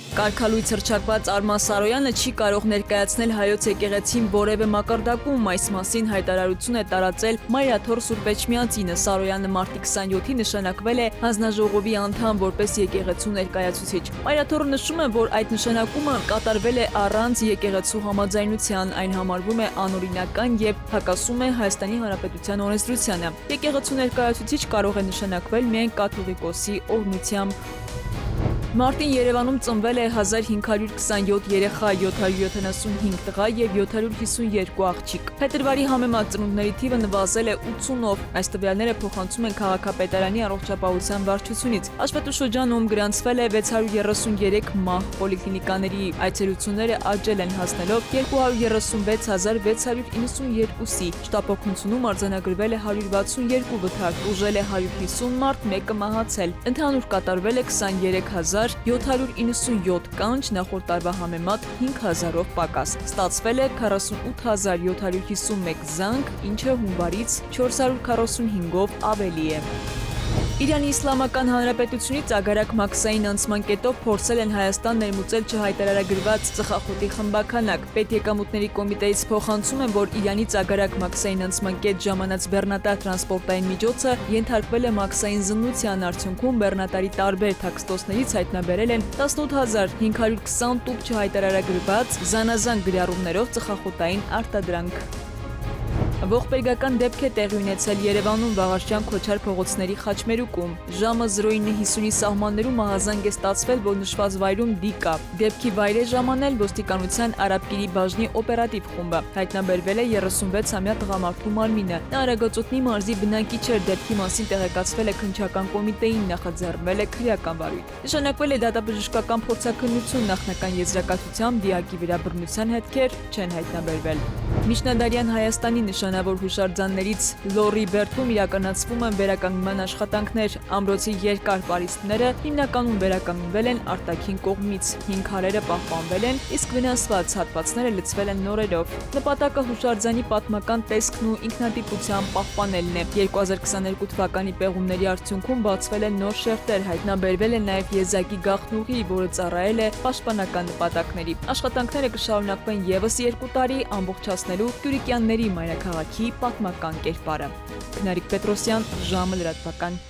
Կարգալույց հռչակված Արման Սարոյանը չի կարող ներկայացնել հայոց եկեղեցին որևէ մակարդակում, այս մասին հայտարարություն է տարածել Մայրաթոր Սուրբ Էջմիածինը։ Սարոյանը մարտի 27-ի նշանակվել է հանձնաժողովի անդամ որպես եկեղեցու ներկայացուցիչ։ Մայրաթորը նշում է, որ այդ նշանակումը կատարվել է առանց եկեղեցու համաձայնության, այն համարվում է անօրինական եւ հակասում է Հայաստանի Հանրապետության օրենսդրությանը։ Եկեղեցու ներկայացուցիչ կարող է նշանակվել միայն կաթողիկոսի օրհնությամբ։ Մարտին Երևանում ծնվել է 1527 երեխա, 775 տղա եւ 752 աղջիկ։ Փետրվարի համեմատ ծնունդների թիվը նվազել է 80-ով։ Այս տվյալները փոխանցում են քաղաքապետարանի առողջապահության վարչությունից։ Հաշվետու գրանցվել է 633 մահ, պոլիկլինիկաների այցելությունները աճել են, հասնելով 236692-ի։ Շտապօգնությունում արձանագրվել է 162 վթար, ուժել է 150 մարդ, մեկը մահացել։ Ընդհանուր կատարվել է 23797 կանչ, նախորդ տարվա համեմատ 5000-ով պակաս։ Ստացվել է 48751 զանգ, ինչը հունվարից 445-ով ավելի է։ Իրանի Իսլամական Հանրապետությունից Ագարակ Մաքսային անցման կետով փորձել են Հայաստան ներմուծել չհայտարարագրված ծխախոտի խմբաքանակ։ Պետեկամուտների կոմիտեից փոխանցում են, որ Իրանից Ագարակ Մաքսային անցման կետ ժամանած բեռնատար տրանսպորտային միջոցը ենթարկվել է մաքսային զննության, արդյունքում բեռնատարի տարբեր թաքստոցներից հայտնաբերել են 18520 տուփ չհայտարարագրված զանազան գրառումներով ծխախոտային արտադրանք։ Ողբերգական դեպք է տեղի ունեցել Երևանում Վաղարշյան Քոչար փողոցների խաչմերուկում։ Ժամը 09:50-ի սահմաններում մահազանգ է ստացվել, որ նշված վայրում դի կա։ Դեպքի վայր է ժամանել ոստիկանության Արաբկիրի բաժնի օպերատիվ խումբը։ Հայտնաբերվել է 36-ամյա տղամարդու մարմինը։ Նա Արագածոտնի մարզի բնակիչ էր, դեպքի մասին տեղեկացվել է քննչական կոմիտեին, նախաձեռնվել է քրեական վարույթ։ Նշանակվել է դատաբժշկական փորձաքննություն, նախնական եզրակացությամբ դիակի վրա բռնության հետքեր չեն հայտնաբերվել։ Միջնադարյան Հայաստանի նշանավոր հուշարձաններից Լոռի Բերդում իրականացվում են վերականգնման աշխատանքներ։ Ամրոցի երկար պարիսպները հիմնականում վերականգնվել են արտաքին կողմից, 5 քարերը պահպանվել են, իսկ վնասված հատվածները լցվել են նորերով։ Նպատակը հուշարձանի պատմական տեսքն ու ինքնատիպության պահպանելն է։ 2022 թվականի պեղումների արդյունքում բացվել են նոր շերտեր, հայտնաբերվել է նաև եզակի գաղտնուղի, որը ծառայել է պաշտպանական նպատակների։ Աշխատանքները կշարունակվեն ևս 2 տարի, ամբողջացնելու Կյուրիկյանների մայրաքաղաքի պատմական կերպարը։ Քնարիկ Պետրոսյան, ժամը լրատվական։